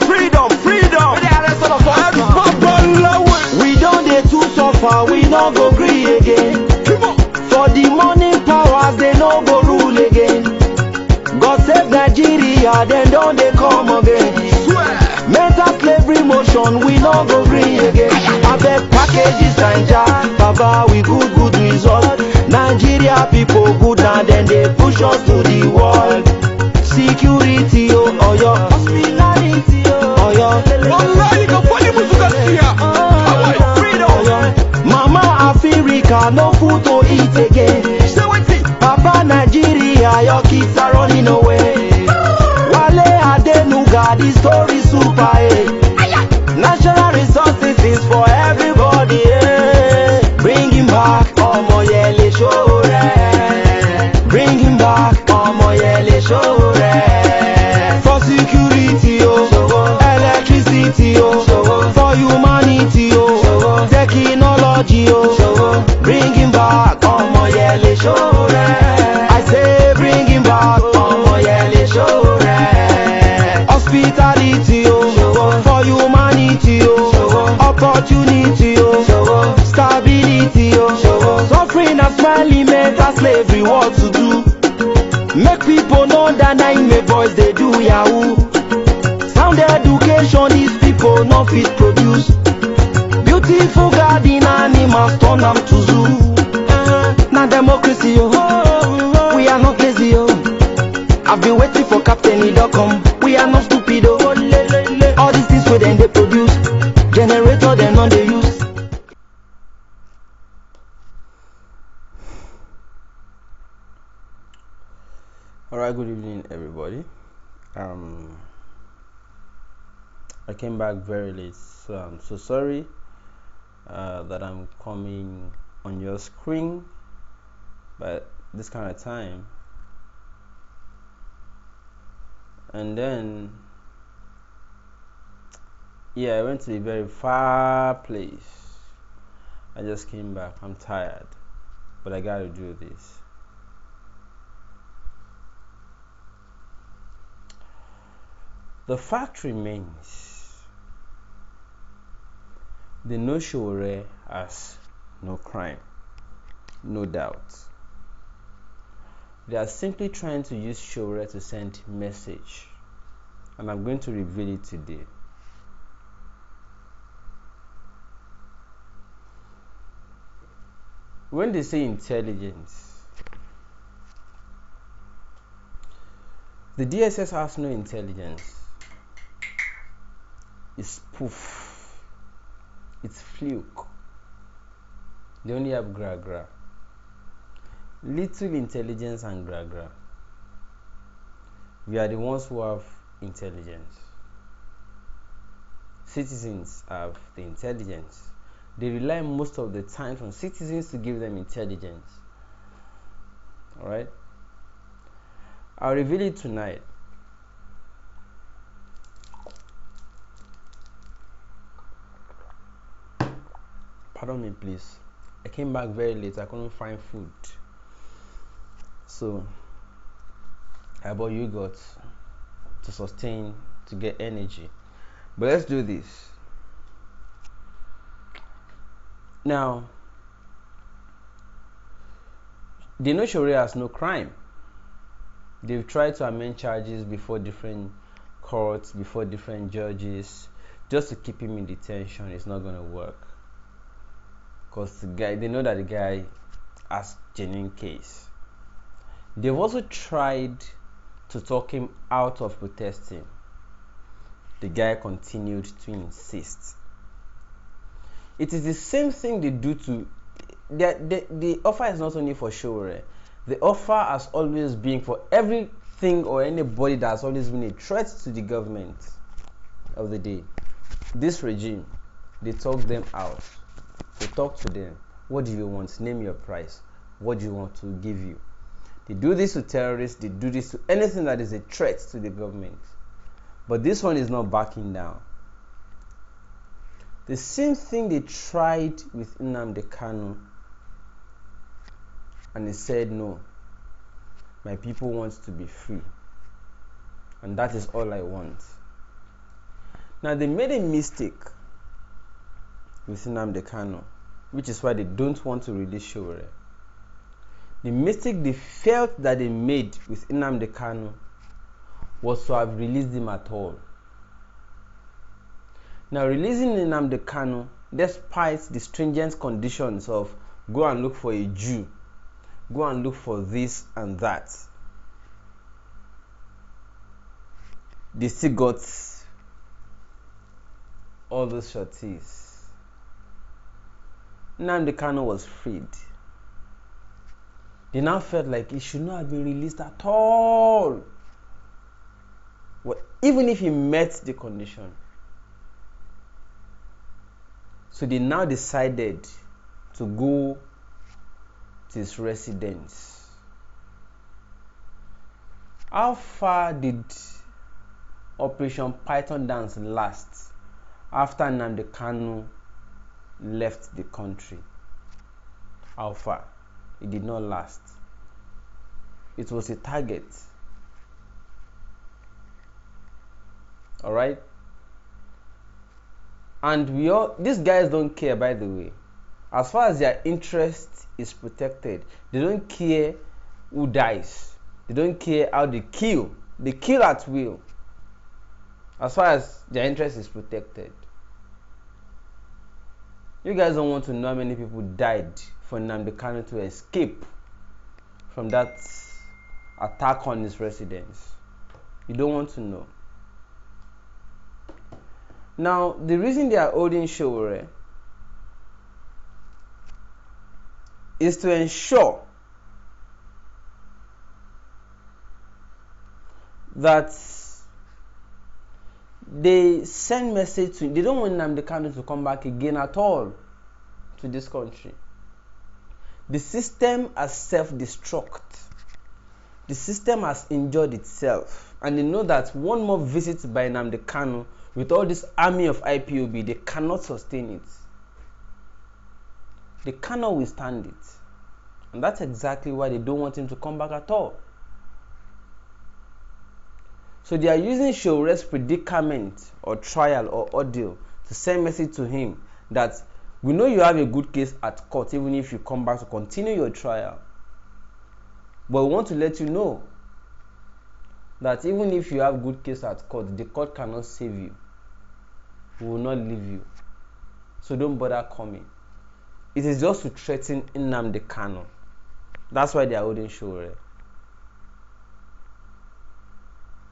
Freedom. We don't dey too suffer, we no go gree again. For the money powers, they no go rule again. God save Nigeria, then don't they come again. Mental slavery motion, we no go gree again. I beg packages Naija, Baba, we good result. Nigeria people good now, then they push us to the wall. Security, oh your hospitality, oh your Mama Africa, no food to eat again. Papa Nigeria, your kids are running away. Wale Adenuga, the story super. National resources is for everybody. Bring him back, Omoyele Sowore. Bring him back, Omoyele Sowore. For security, electricity, for humanity, technology, bring him back, Omoyele Sowore. I say bring him back, Omoyele Sowore. Hospitality, for humanity, opportunity, stability, suffering and smiling mental slavery, what to do? Make people know that nine boys they do yahoo. Sound education, these people no fit produce. Beautiful garden animals turn them to zoo. Now democracy, we are not lazy, I've been waiting for Captain Idocom. We are not stupid, all these things where they produce. Generator they not they use. Alright, good evening everybody. I came back very late, so I'm so sorry that I'm coming on your screen, but this kind of time. And then I went to a very far place. I just came back. I'm tired, but I gotta do this. The fact remains, they know Sowore has no crime, no doubt. They are simply trying to use Sowore to send message, and I'm going to reveal it today. When they say intelligence, the DSS has no intelligence. It's spoof. It's fluke. They only have gra-gra. Little intelligence and gra-gra. We are the ones who have intelligence. Citizens have the intelligence. They rely most of the time on citizens to give them intelligence. Alright? I'll reveal it tonight. Pardon me, please. I came back very late. I couldn't find food, so I bought yogurt to sustain, to get energy. But let's do this. Now, they know Sowore has no crime. They've tried to amend charges before different courts, before different judges, just to keep him in detention. It's not going to work. Because the guy, they know that the guy has genuine case. They've also tried to talk him out of protesting. The guy continued to insist. It is the same thing they do to the offer is not only for Sowore. The offer has always been for everything or anybody that has always been a threat to the government of the day. This regime, they talk them out. They talk to them. What do you want? Name your price. What do you want to give you? They do this to terrorists. They do this to anything that is a threat to the government. But this one is not backing down. The same thing they tried with Nnamdi Kanu, and he said no. My people want to be free. And that is all I want. Now, they made a mistake with Nnamdi Kanu, which is why they don't want to release Sowore. The mistake they felt that they made with Nnamdi Kanu was to have released him at all. Now, releasing Nnamdi Kanu, despite the stringent conditions of go and look for a Jew, go and look for this and that, they still got all those shorties. Nnamdi Kanu was freed. They now felt like he should not have been released at all. Well, even if he met the condition. So they now decided to go to his residence. How far did Operation Python Dance last after Nnamdi Kanu left the country? How far? It did not last. It was a target. All right? And these guys don't care, by the way. As far as their interest is protected, they don't care who dies. They don't care how they kill. They kill at will. As far as their interest is protected. You guys don't want to know how many people died for Nnamdi Kanu to escape from that attack on his residence. You don't want to know. Now, the reason they are holding Sowore is to ensure that they send message to, they don't want Nnamdi Kanu to come back again at all to this country. The system has self-destruct. The system has injured itself, and they know that one more visit by Nnamdi Kanu with all this army of IPOB, they cannot sustain it. They cannot withstand it. And that's exactly why they don't want him to come back at all. So they are using Sowore's predicament or trial or ordeal to send message to him that we know you have a good case at court even if you come back to continue your trial. But we want to let you know that even if you have good case at court, the court cannot save you. We will not leave you. So don't bother coming. It is just to threaten Nnamdi Kanu. That's why they are holding Sowore.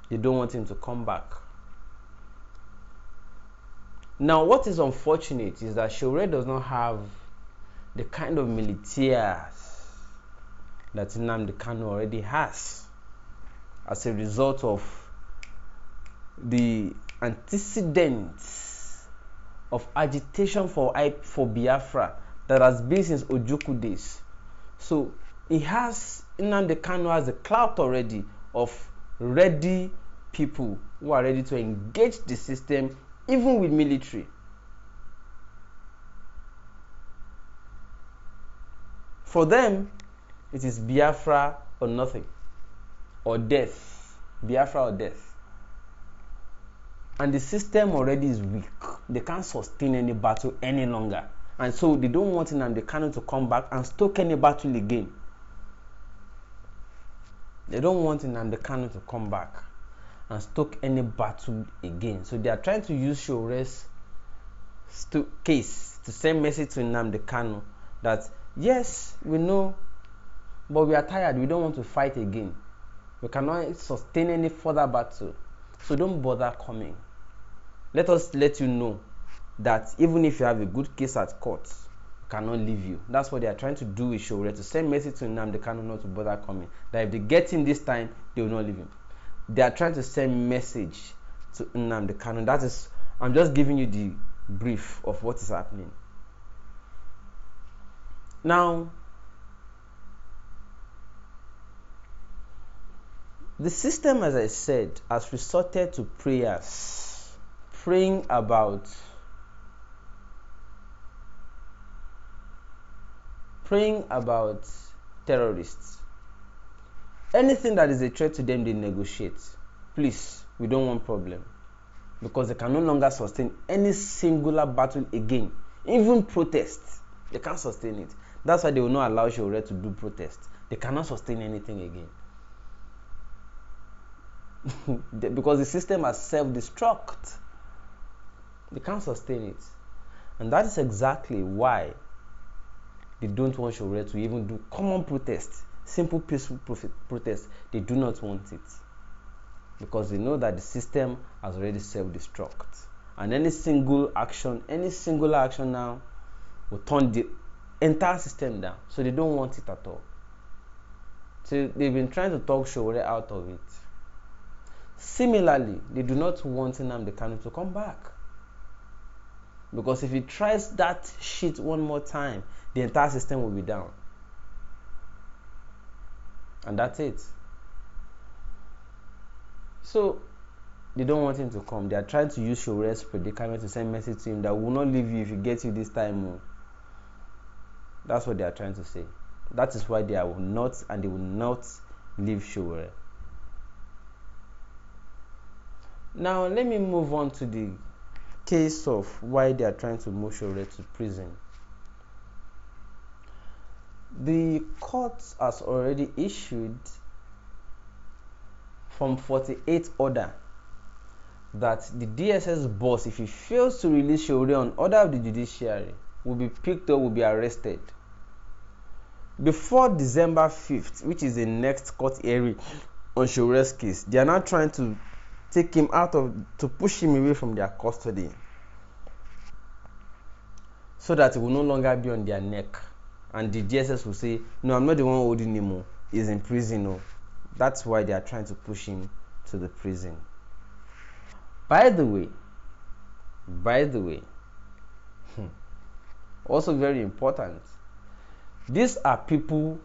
They don't want him to come back. Now, what is unfortunate is that Sowore does not have the kind of militias that Nnamdi Kanu already has as a result of the antecedents of agitation for Biafra that has been since Ojukwu days. So Nnamdi Kanu has a clout already of ready people who are ready to engage the system, even with military. For them, it is Biafra or nothing, or death. Biafra or death. And the system already is weak. They can't sustain any battle any longer. And so they don't want Nnamdi Kanu to come back and stoke any battle again. They don't want Nnamdi Kanu to come back and stoke any battle again. So they are trying to use Sowore's case to send message to Nnamdi Kanu that yes, we know, but we are tired. We don't want to fight again. We cannot sustain any further battle. So don't bother coming. Let us let you know that even if you have a good case at court, we cannot leave you. That's what they are trying to do with Sowore, to send message to Nnamdi Kanu not to bother coming. That if they get him this time, they will not leave him. They are trying to send message to Nnamdi Kanu. That is, I'm just giving you the brief of what is happening. Now, the system, as I said, has resorted to prayers, praying about terrorists. Anything that is a threat to them, they negotiate. please, we don't want problem. Because they can no longer sustain any singular battle again. Even protests, they can't sustain it. That's why they will not allow Sowore to do protests. They cannot sustain anything again. Because the system has self-destruct. They can't sustain it. And that is exactly why they don't want Sowore to even do common protests, simple peaceful protests. They do not want it. Because they know that the system has already self-destruct. And any singular action now will turn the entire system down. So they don't want it at all. So they've been trying to talk Sowore out of it. Similarly, they do not want Nnamdi Kanu to come back. Because if he tries that shit one more time, the entire system will be down. And that's it. So they don't want him to come. They are trying to use Sowore's predicament to send message to him that we will not leave you if you get you this time. That's what they are trying to say. That is why they will not leave Sowore. Now let me move on to the case of why they are trying to move Sowore to prison. The court has already issued Form 48 order that the DSS boss, if he fails to release Sowore on order of the judiciary, will be picked up, will be arrested. Before December 5th, which is the next court hearing on Sowore's case, they are now trying to take him to push him away from their custody, so that he will no longer be on their neck. And the DSS will say, no, I'm not the one holding him, he's in prison. That's why they are trying to push him to the prison. By the way, also very important, these are people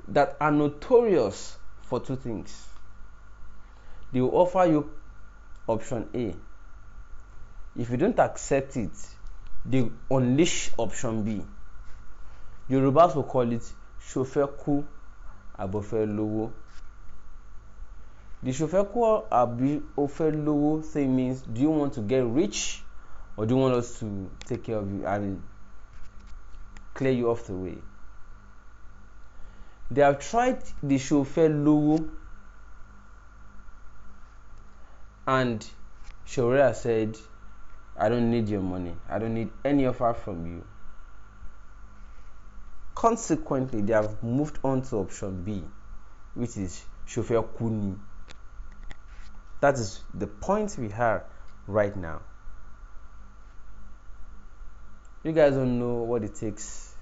that are notorious for two things. They will offer you option A. If you don't accept it, they unleash option B. Yorubas will call it Shofeku Abofelowo. The Shofeku Abofelowo thing means, do you want to get rich, or do you want us to take care of you and clear you off the way? They have tried the Shofelowo, and Sowore said, I don't need your money. I don't need any offer from you. Consequently, they have moved on to option B, which is Shofekuni. That is the point we have right now. You guys don't know what it takes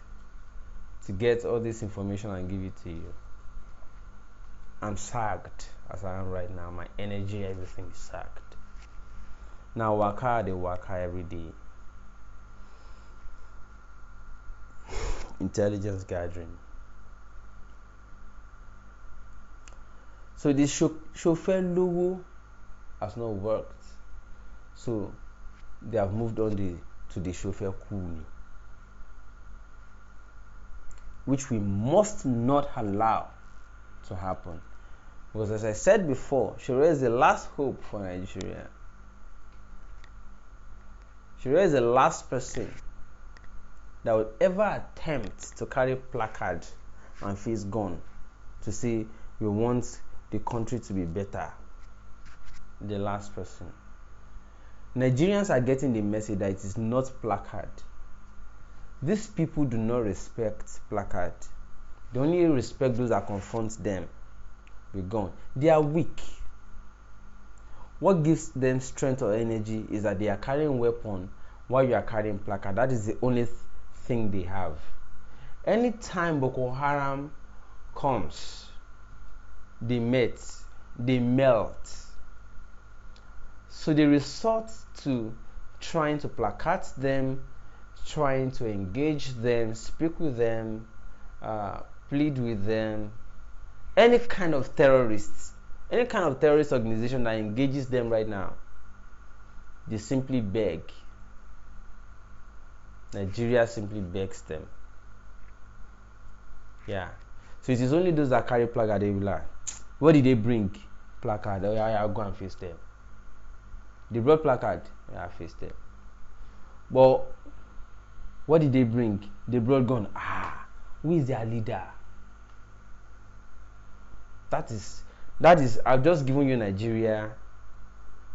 to get all this information and give it to you. I'm sagged as I am right now. My energy, everything is sagged. Now they waka every day. Intelligence gathering. So this Shofelowo has not worked. So they have moved on to the Shofekuni, which we must not allow to happen. Because as I said before, Sowore is the last hope for Nigeria. Sowore is the last person that would ever attempt to carry placard and face gun to say we want the country to be better. The last person. Nigerians are getting the message that it is not placard. These people do not respect placard. They only respect those that confront them with gun. They are weak. What gives them strength or energy is that they are carrying weapon while you are carrying placard. That is the only thing they have. Anytime Boko Haram comes, they melt. So they resort to trying to placate them, trying to engage them, speak with them, plead with them. Any kind of terrorist organization that engages them right now, they simply beg. Nigeria simply begs them. Yeah. So it is only those that carry placard they will like, what did they bring? placard. Oh yeah, go and face them. They brought placard. Yeah, face them. But what did they bring? They brought gun. Who is their leader? That is. I've just given you Nigeria,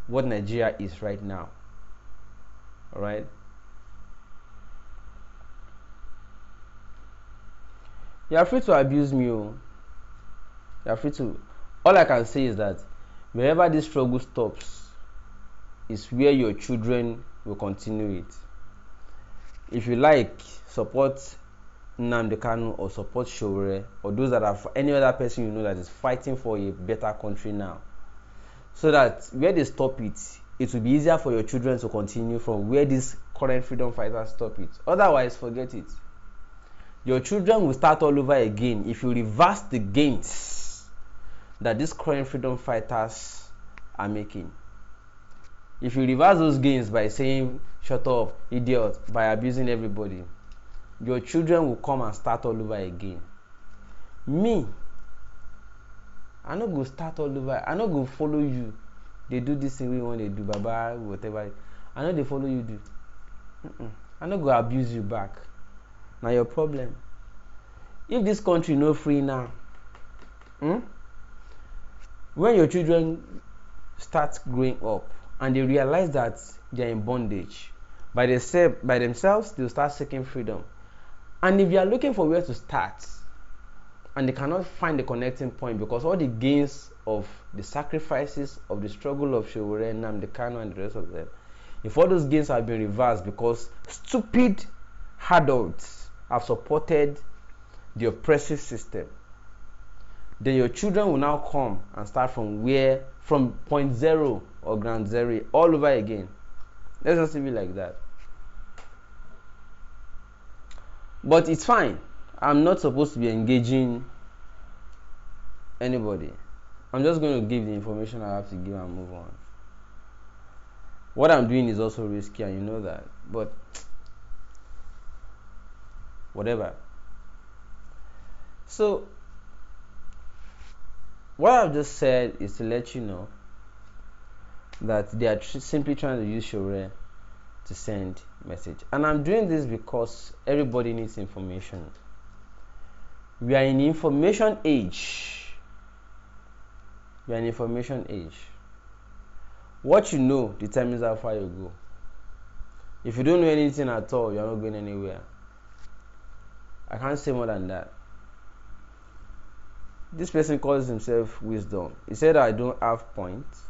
what Nigeria is right now. All right. You are free to abuse me. You are free to. All I can say is that wherever this struggle stops is where your children will continue it. If you like, support Nnamdi Kanu or support Sowore or those that are any other person you know that is fighting for a better country now, so that where they stop it, it will be easier for your children to continue from where these current freedom fighters stop it. Otherwise, forget it. Your children will start all over again if you reverse the gains that these current freedom fighters are making. If you reverse those gains by saying shut up, idiot, by abusing everybody, your children will come and start all over again. Me, I no go start all over. I no go follow you. They do this thing we want to do, baba, whatever. I know they follow you do. I no go abuse you back. Now your problem. If this country no free now, when your children start growing up and they realize that they are in bondage, by themselves they'll start seeking freedom. And if you are looking for where to start and they cannot find the connecting point because all the gains of the sacrifices of the struggle of Sowore, Nnamdi Kanu and the rest of them, if all those gains have been reversed because stupid adults have supported the oppressive system, then your children will now come and start from point zero or ground zero all over again. Let's just leave it like that. But it's fine. I'm not supposed to be engaging anybody. I'm just going to give the information I have to give and move on. What I'm doing is also risky and you know that. But whatever. So what I've just said is to let you know that they are simply trying to use Sowore to send message. And I'm doing this because everybody needs information. We are in information age. We are in information age. What you know determines how far you go. If you don't know anything at all, you're not going anywhere. I can't say more than that. This person calls himself wisdom. He said I don't have points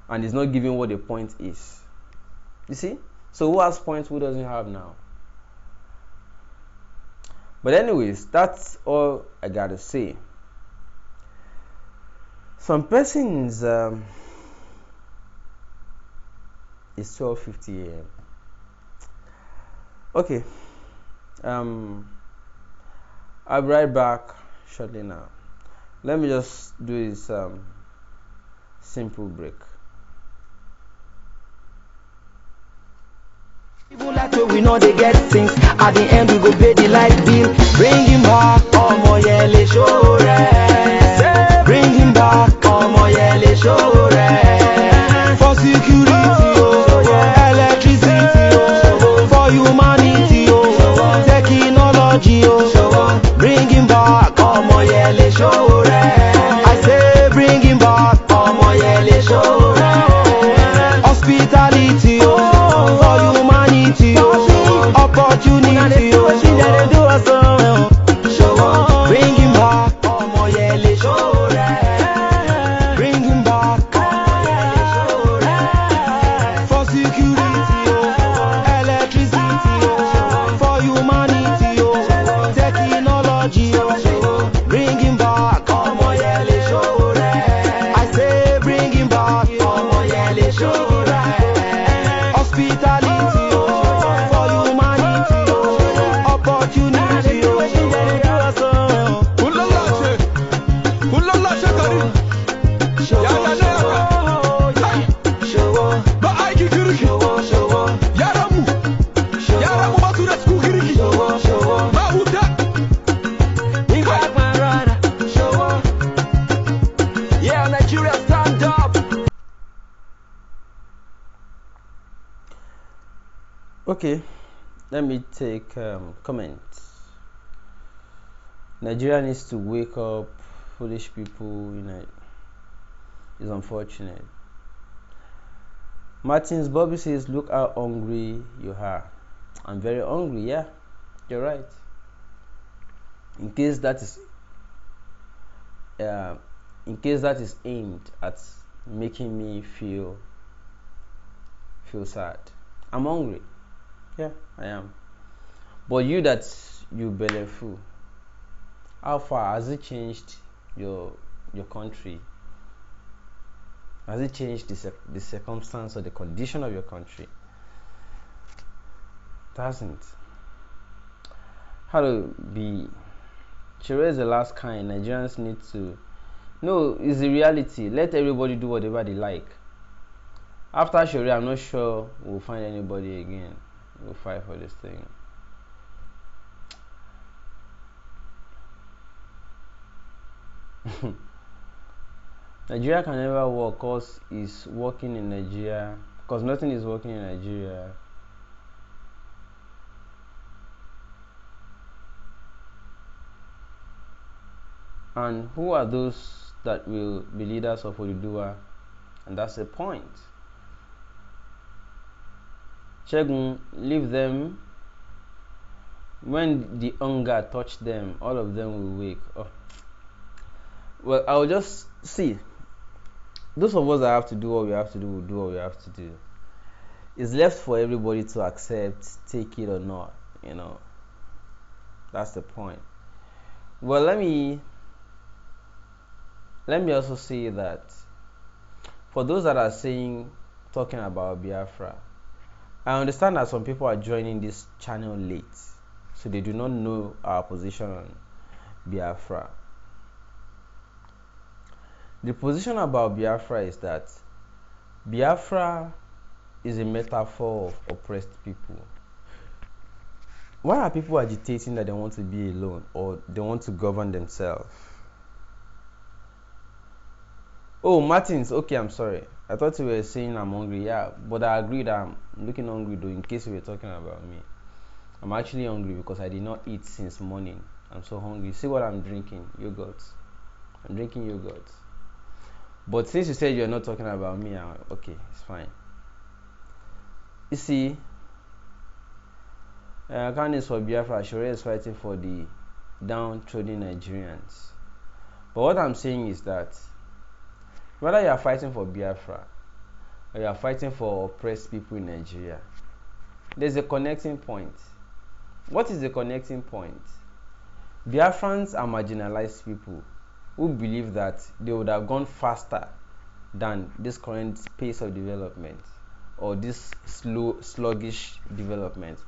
and he's not giving what the point is. You see? So who has points, who doesn't have now? But anyways, that's all I gotta say. Some persons it's 12:50 a.m. Okay. I'll be right back shortly now. Let me just do this simple break. People like we know they get things. At the end we go pay the light bill. Bring him back, Omoyele Sowore. Bring him back, Omoyele Sowore. For security, electricity, for humanity, technology, bring him back, Omoyele Sowore. I say bring him back, Omoyele Sowore. Hospitality, for humanity, opportunity, bring him back, Omoyele Sowore. Bring him back, Okay, let me take comments. Nigeria needs to wake up. Foolish people, it's unfortunate. Martins Bobby says, "Look how hungry you are." I'm very hungry. Yeah, you're right. In case that is, uh, aimed at making me feel sad, I'm hungry. Yeah, I am. But you belly full. How far has it changed your country? Has it changed the circumstance or the condition of your country? It hasn't. How to be? Sharia is the last kind. Nigerians need to. No, it's the reality. Let everybody do whatever they like. After Sharia, I'm not sure we'll find anybody again who will fight for this thing. Nigeria can never work because it's working in Nigeria. Because nothing is working in Nigeria. And who are those that will be leaders of Oduduwa? And that's the point. Shegun, leave them. When the hunger touch them, all of them will wake. Oh. Well, I'll just see. Those of us that have to do what we have to do will do what we have to do. It's left for everybody to accept, take it or not. That's the point. Well, let me also say that for those that are talking about Biafra, I understand that some people are joining this channel late, so they do not know our position on Biafra. The position about Biafra is that Biafra is a metaphor of oppressed people. Why are people agitating that they want to be alone or they want to govern themselves? Oh, Martins, okay, I'm sorry. I thought you were saying I'm hungry. Yeah, but I agree that I'm looking hungry though, in case you were talking about me. I'm actually hungry because I did not eat since morning. I'm so hungry. See what I'm drinking? Yogurt. I'm drinking yogurt. But since you said you're not talking about me, okay, it's fine. You see, Kanu is for Biafra, Sowore is fighting for the downtrodden Nigerians. But what I'm saying is that whether you are fighting for Biafra or you are fighting for oppressed people in Nigeria, there's a connecting point. What is the connecting point? Biafrans are marginalized people who believe that they would have gone faster than this current pace of development or this sluggish development,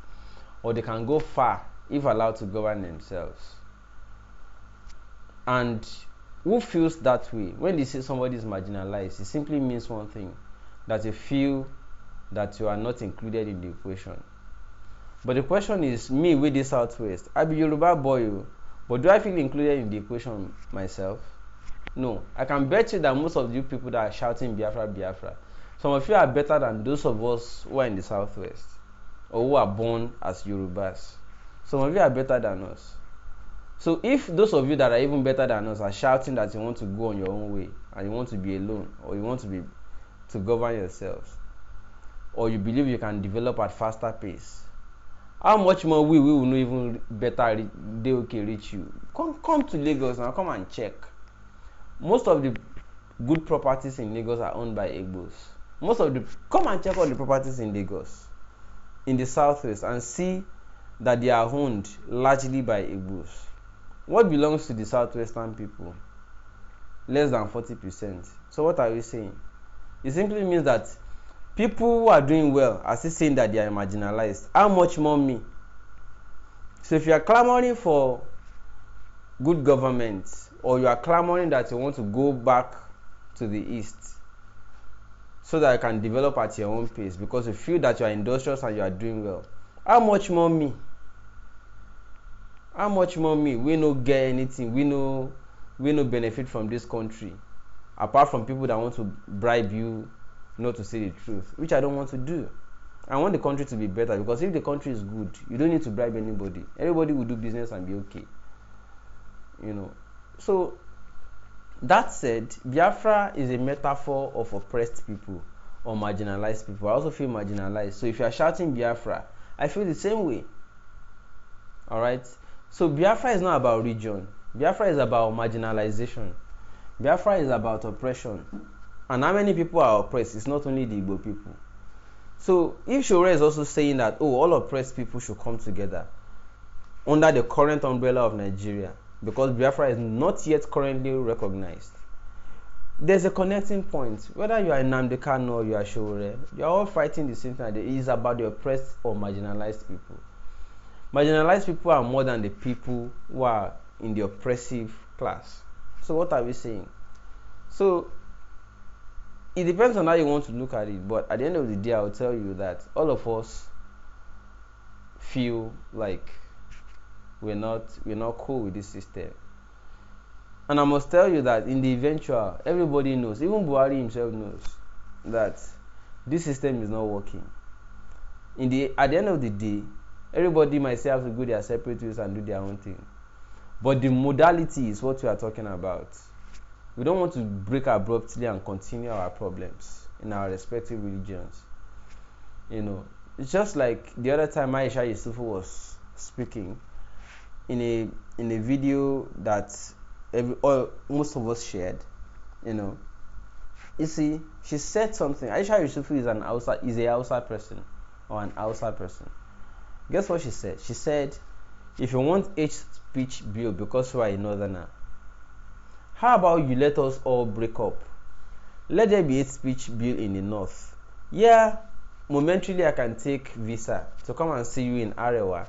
or they can go far if allowed to govern themselves. And who feels that way? When they say somebody is marginalized, it simply means one thing, that you feel that you are not included in the equation. But the question is, me with the Southwest, I be Yoruba boy, but do I feel included in the equation myself? No. I can bet you that most of you people that are shouting Biafra, Biafra, some of you are better than those of us who are in the Southwest or who are born as Yorubas. Some of you are better than us. So if those of you that are even better than us are shouting that you want to go on your own way and you want to be alone or you want to govern yourselves, or you believe you can develop at faster pace, how much more we will know even better reach you? Come to Lagos and come and check. Most of the good properties in Lagos are owned by Igbos. Come and check all the properties in Lagos, in the Southwest, and see that they are owned largely by Igbos. What belongs to the Southwestern people? Less than 40%. So what are we saying? It simply means that people who are doing well are still saying that they are marginalized. How much more me? So if you are clamoring for good government, or you are clamoring that you want to go back to the east so that you can develop at your own pace because you feel that you are industrious and you are doing well, how much more me? How much more me? We no get anything. We no benefit from this country, apart from people that want to bribe you not to say the truth, which I don't want to do. I want the country to be better, because if the country is good, you don't need to bribe anybody. Everybody will do business and be okay. So that said, Biafra is a metaphor of oppressed people or marginalized people. I also feel marginalized. So if you are shouting Biafra, I feel the same way. Alright? So Biafra is not about region. Biafra is about marginalization. Biafra is about oppression. And how many people are oppressed? It's not only the Igbo people. So if Sowore is also saying that, all oppressed people should come together under the current umbrella of Nigeria, because Biafra is not yet currently recognized, there's a connecting point. Whether you are Nnamdi Kanu or you are Sowore, you are all fighting the same thing. It is about the oppressed or marginalized people. Marginalized people are more than the people who are in the oppressive class. So what are we saying? So it depends on how you want to look at it, but at the end of the day, I'll tell you that all of us feel like we're not cool with this system. And I must tell you that in the eventual, everybody knows, even Buhari himself knows, that this system is not working. At the end of the day, everybody might say have to go their separate ways and do their own thing. But the modality is what we are talking about. We don't want to break abruptly and continue our problems in our respective religions. It's just like the other time Aisha Yusufu was speaking in a video that most of us shared. You see, she said something. Aisha Yusufu is a Hausa person or an Hausa person. Guess what she said? She said, if you want hate speech bill because you are a northerner, how about you let us all break up? Let there be hate speech bill in the north. Yeah, momentarily I can take visa to come and see you in Arewa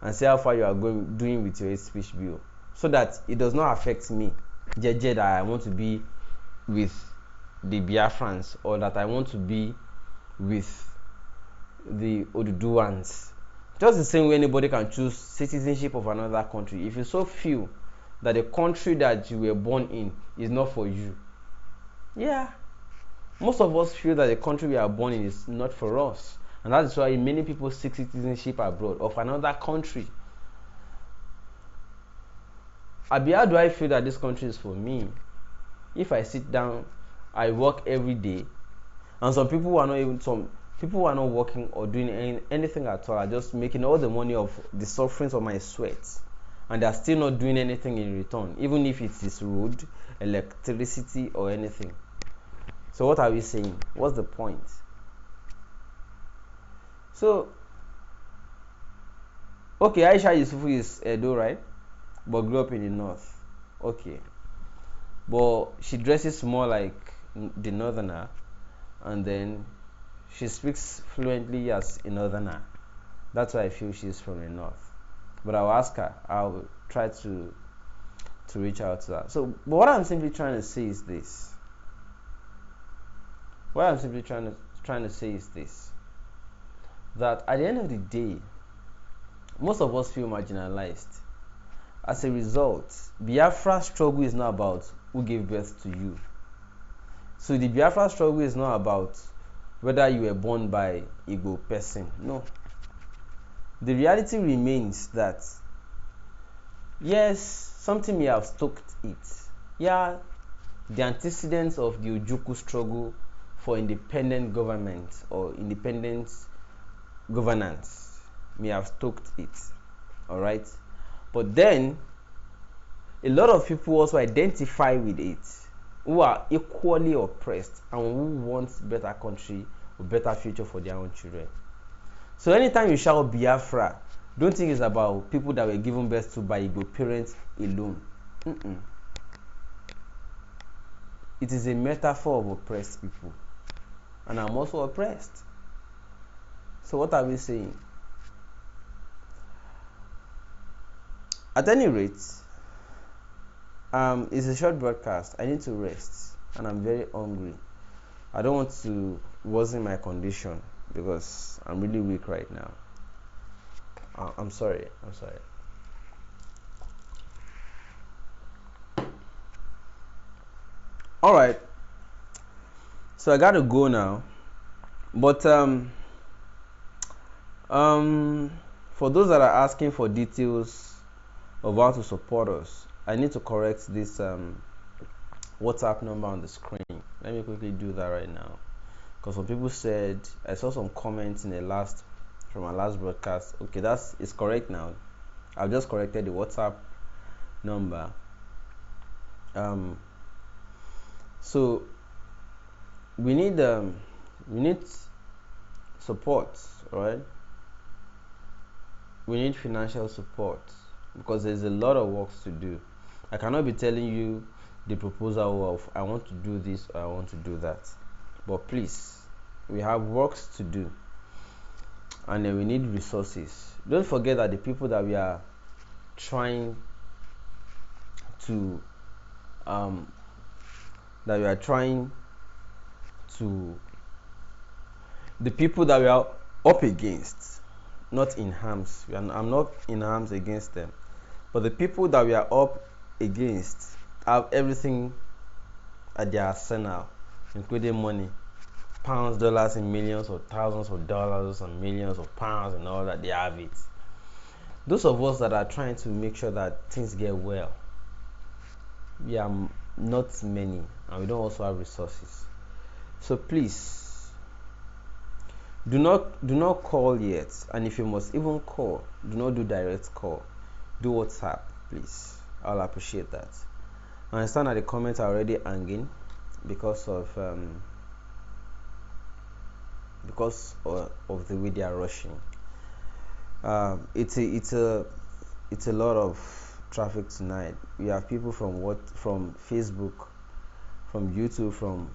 and see how far you are doing with your hate speech bill, so that it does not affect me, that I want to be with the Biafrans, or that I want to be with the Oduduwans. Just the same way anybody can choose citizenship of another country. If you so feel that the country that you were born in is not for you, yeah, most of us feel that the country we are born in is not for us, and that is why many people seek citizenship abroad of another country. How do I feel that this country is for me? If I sit down, I work every day, and some people who are not working or doing anything at all, are just making all the money of the sufferings of my sweat, and they are still not doing anything in return, even if it is road, electricity, or anything. So what are we saying? What's the point? So, okay, Aisha Yusufu is Edo, right? But grew up in the north. Okay. But she dresses more like the northerner, and then she speaks fluently as a northerner. That's why I feel she's from the north. But I'll ask her. I'll try to reach out to her. So, but what I'm simply trying to say is this. That at the end of the day, most of us feel marginalized. As a result, Biafra struggle is not about who gave birth to you. So the Biafra struggle is not about whether you were born by Igbo person. No. The reality remains that, yes, something may have stoked it. Yeah, the antecedents of the Ojukwu struggle for independent government or independent governance may have stoked it. Alright? But then, a lot of people also identify with it, who are equally oppressed and who want better country or better future for their own children. So anytime you shout Biafra, don't think it's about people that were given birth to by Igbo parents alone. It is a metaphor of oppressed people. And I'm also oppressed. So what are we saying? At any rate, it's a short broadcast. I need to rest, and I'm very hungry. I don't want to worsen my condition because I'm really weak right now. I'm sorry. All right. So I gotta go now, but For those that are asking for details of how to support us, I need to correct this WhatsApp number on the screen. Let me quickly do that right now, because some people said, I saw some comments from our last broadcast. Okay, it's correct now. I've just corrected the WhatsApp number. So we need support, right? We need financial support, because there's a lot of work to do. I cannot be telling you the proposal of I want to do this or I want to do that, but please, we have works to do, and then we need resources. Don't forget that the people that we are trying to the people that we are up against, not in harms. I'm not in harms against them, but the people that we are up against have everything at their arsenal, including money, pounds, dollars, in millions or thousands of dollars and millions of pounds and all that. They have it. Those of us that are trying to make sure that things get well, we are not many, and we don't also have resources. So please, do not call yet, and if you must even call, do not do direct call. Do WhatsApp, please. I'll appreciate that. I understand that the comments are already hanging because of the way they are rushing. It's a lot of traffic tonight. We have people from Facebook, from YouTube, from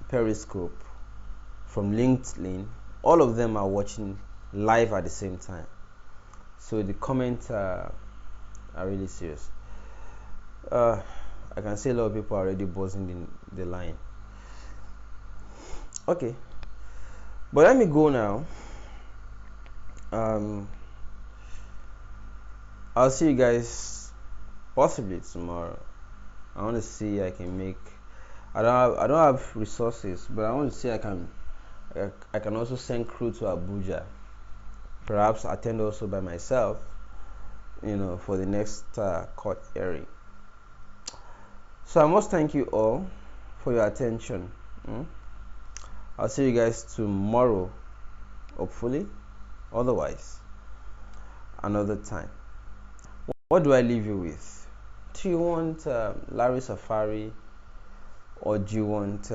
Periscope, from LinkedIn. All of them are watching live at the same time. So the comments are really serious. I can see a lot of people are already buzzing the line. Okay, but let me go now. I'll see you guys possibly tomorrow. I want to see I can make. I don't have resources, but I want to see I can also send crew to Abuja. Perhaps attend also by myself, for the next court hearing. So I must thank you all for your attention. I'll see you guys tomorrow, hopefully. Otherwise, another time. What do I leave you with? Do you want Larry Safari, or do you want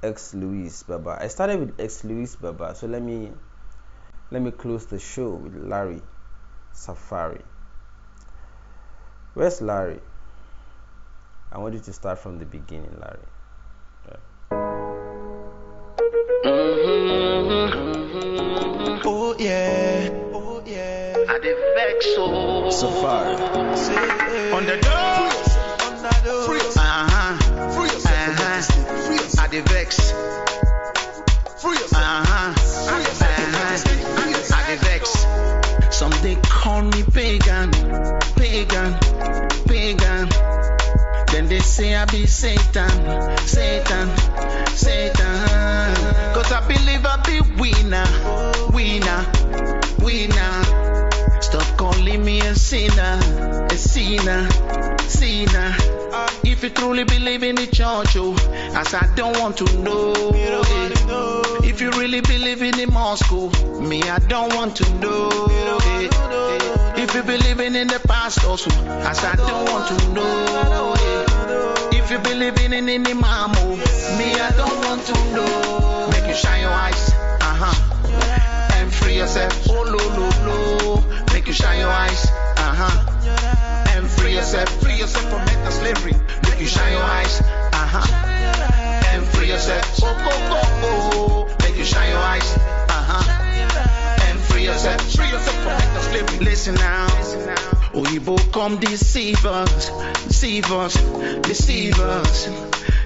ex-Louis Baba? I started with ex-Louis Baba, so let me close the show with Larry Safari. Where's Larry? I want you to start from the beginning, Larry. Oh yeah, oh yeah. I dey vex so. Safari. On the door. Free us. Free us. I dey vex. Free us. I dey vex. Some they call me pagan. Then they say I be Satan. Cause I believe I be winner. Stop calling me a sinner. If you truly believe in the church, as I don't want to know. If you really believe in the mosque, me I don't want to know. If you believing in the pastors, as I don't want to know. If you believing in the imam, me I don't want to know. Make you shine your eyes, and free yourself. Oh lo. Make you shine your eyes, and free yourself from mental slavery. Make you shine your eyes, and free yourself. Oh. Make you shine your eyes, and free yourself from mental slavery. Listen now, Oyibo come deceive us.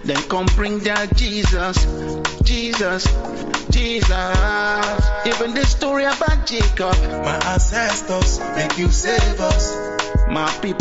Then come bring down Jesus. Even the story about Jacob. My ancestors make you save us. My people